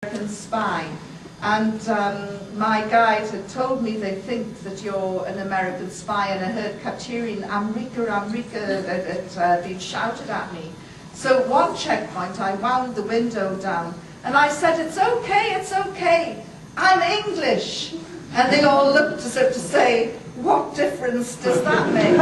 American Spy. And my guide had told me they think that you're an American spy, and I heard Katerin, Amrika, had been shouted at me. So at one checkpoint I wound the window down and I said, it's okay, I'm English. And they all looked as if to say, what difference does that make?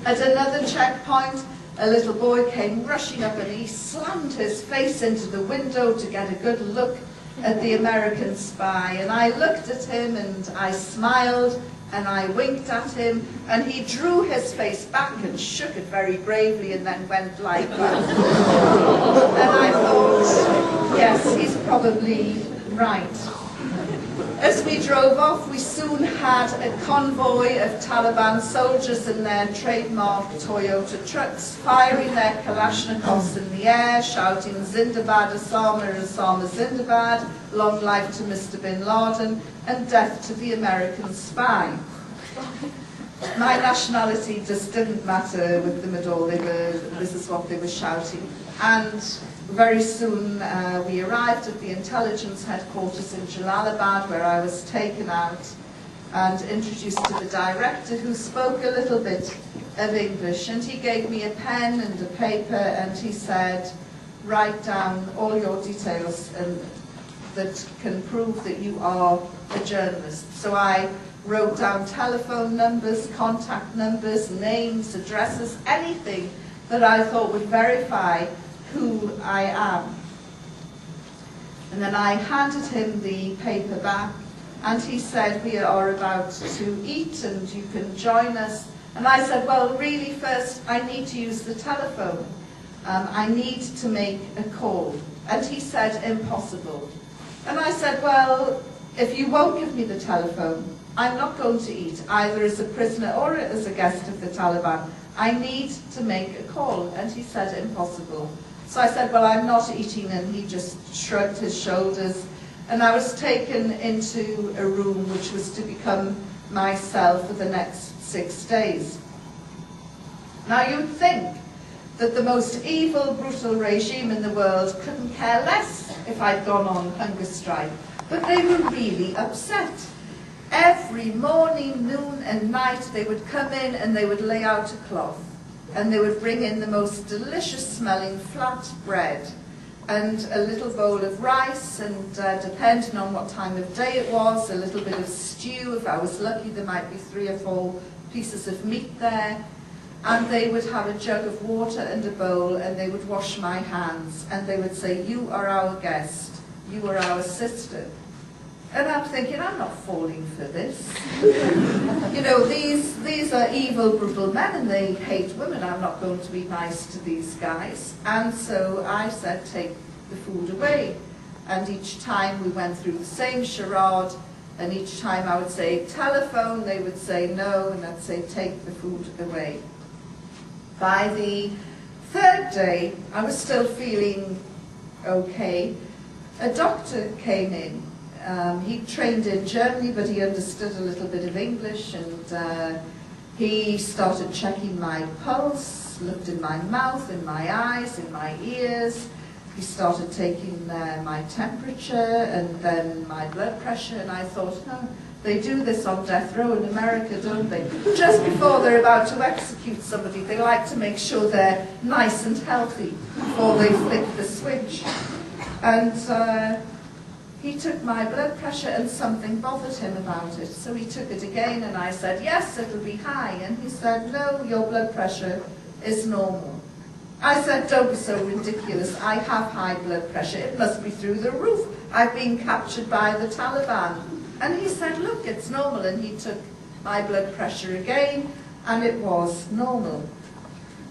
At another checkpoint, a little boy came rushing up and he slammed his face into the window to get a good look at the American Spy. And I looked at him and I smiled and I winked at him, and he drew his face back and shook it very bravely and then went like that. And I thought, yes, he's probably right. As we drove off, we soon had a convoy of Taliban soldiers in their trademark Toyota trucks, firing their Kalashnikovs in the air, shouting Zindabad Osama, Osama Zindabad, long life to Mr. Bin Laden, and death to the American spy. My nationality just didn't matter with them at all. This is what they were shouting. And very soon we arrived at the intelligence headquarters in Jalalabad, where I was taken out and introduced to the director, who spoke a little bit of English. And he gave me a pen and a paper and he said, write down all your details that can prove that you are a journalist. So I wrote down telephone numbers, contact numbers, names, addresses, anything that I thought would verify who I am. And then I handed him the paper back and he said, we are about to eat and you can join us. And I said, well, really first I need to use the telephone. I need to make a call. And he said, impossible. And I said, well, if you won't give me the telephone, I'm not going to eat, either as a prisoner or as a guest of the Taliban. I need to make a call. And he said, impossible. So I said, well, I'm not eating, and he just shrugged his shoulders. And I was taken into a room which was to become my cell for the next 6 days. Now you'd think that the most evil, brutal regime in the world couldn't care less if I'd gone on hunger strike, but they were really upset. Every morning, noon and night, they would come in and they would lay out a cloth. And they would bring in the most delicious smelling flat bread and a little bowl of rice, and depending on what time of day it was, a little bit of stew. If I was lucky, there might be 3 or 4 pieces of meat there. And they would have a jug of water and a bowl, and they would wash my hands, and they would say, you are our guest, you are our sister. And I'm thinking, I'm not falling for this. You know, these are evil, brutal men, and they hate women. I'm not going to be nice to these guys. And so I said, take the food away. And each time we went through the same charade, and each time I would say, telephone, they would say no, and I'd say, take the food away. By the 3rd day, I was still feeling okay. A doctor came in. He trained in Germany, but he understood a little bit of English, and he started checking my pulse, looked in my mouth, in my eyes, in my ears. He started taking my temperature and then my blood pressure, and I thought, oh, they do this on death row in America, don't they? Just before they're about to execute somebody, they like to make sure they're nice and healthy before they flick the switch. And he took my blood pressure and something bothered him about it. So he took it again and I said, yes, it'll be high. And he said, no, your blood pressure is normal. I said, don't be so ridiculous. I have high blood pressure. It must be through the roof. I've been captured by the Taliban. And he said, look, it's normal. And he took my blood pressure again and it was normal.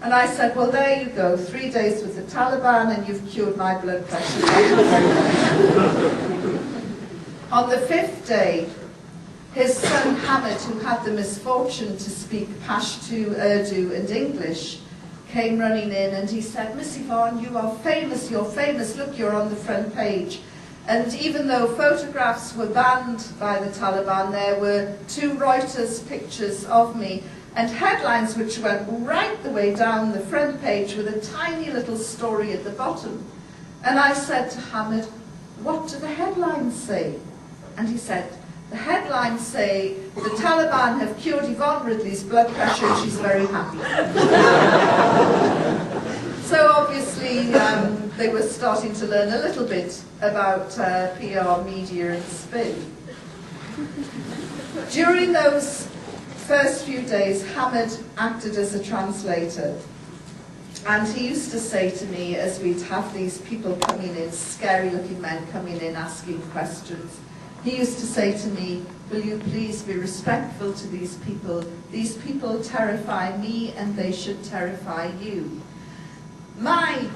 And I said, well, there you go, 3 days with the Taliban and you've cured my blood pressure. On the 5th day, his son Hamid, who had the misfortune to speak Pashto, Urdu and English, came running in and he said, Miss Yvonne, you are famous, you're famous, look, you're on the front page. And even though photographs were banned by the Taliban, there were 2 Reuters pictures of me and headlines which went right the way down the front page with a tiny little story at the bottom. And I said to Hamid, what do the headlines say? And he said, the headlines say the Taliban have cured Yvonne Ridley's blood pressure and she's very happy. So obviously they were starting to learn a little bit about PR, media and spin. During those first few days, Hamid acted as a translator. And he used to say to me, as we'd have these people coming in, scary-looking men coming in asking questions, he used to say to me, will you please be respectful to these people? These people terrify me and they should terrify you. My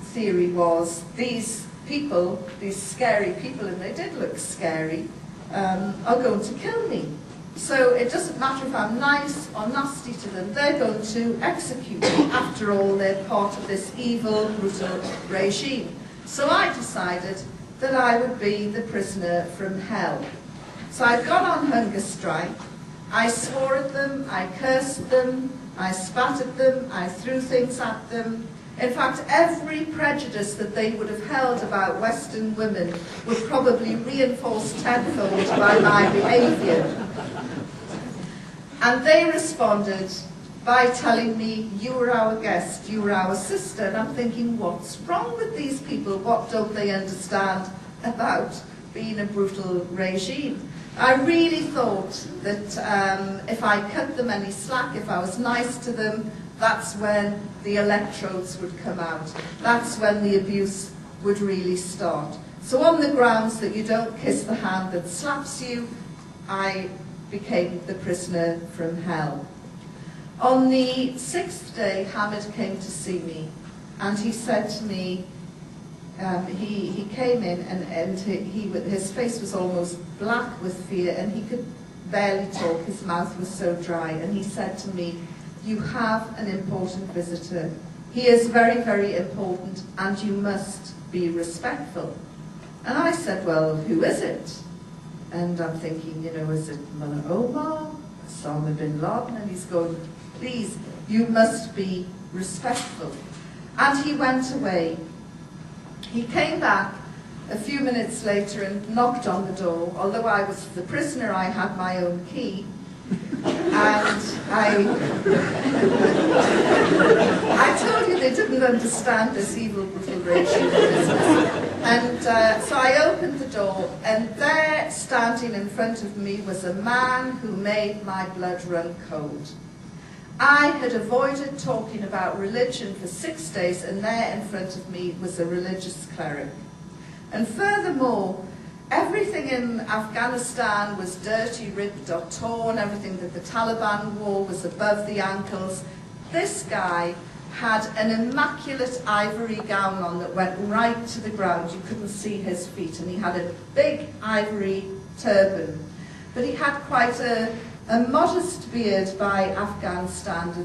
theory was these people, these scary people, and they did look scary, are going to kill me. So it doesn't matter if I'm nice or nasty to them, they're going to execute me. After all, they're part of this evil, brutal regime. So I decided that I would be the prisoner from hell. So I'd gone on hunger strike, I swore at them, I cursed them, I spat at them, I threw things at them. In fact, every prejudice that they would have held about Western women would probably reinforce tenfold by my behaviour. And they responded by telling me, you were our guest, you were our sister. And I'm thinking, what's wrong with these people? What don't they understand about being a brutal regime? I really thought that if I cut them any slack, if I was nice to them, that's when the electrodes would come out. That's when the abuse would really start. So on the grounds that you don't kiss the hand that slaps you, I became the prisoner from hell. On the 6th day, Hamid came to see me, and he said to me, he came in and his face was almost black with fear, and he could barely talk, his mouth was so dry, and he said to me, you have an important visitor. He is very, very important, and you must be respectful. And I said, well, who is it? And I'm thinking, you know, is it Mullah Omar, Osama bin Laden? And he's going, please, you must be respectful. And he went away. He came back a few minutes later and knocked on the door. Although I was the prisoner, I had my own key. And I told you they didn't understand this evil, brutal regime business. And so I opened the door, and there, standing in front of me, was a man who made my blood run cold. I had avoided talking about religion for 6 days, and there in front of me was a religious cleric. And furthermore, everything in Afghanistan was dirty, ripped or torn. Everything that the Taliban wore was above the ankles. This guy had an immaculate ivory gown on that went right to the ground. You couldn't see his feet. And he had a big ivory turban. But he had quite a modest beard by Afghan standards.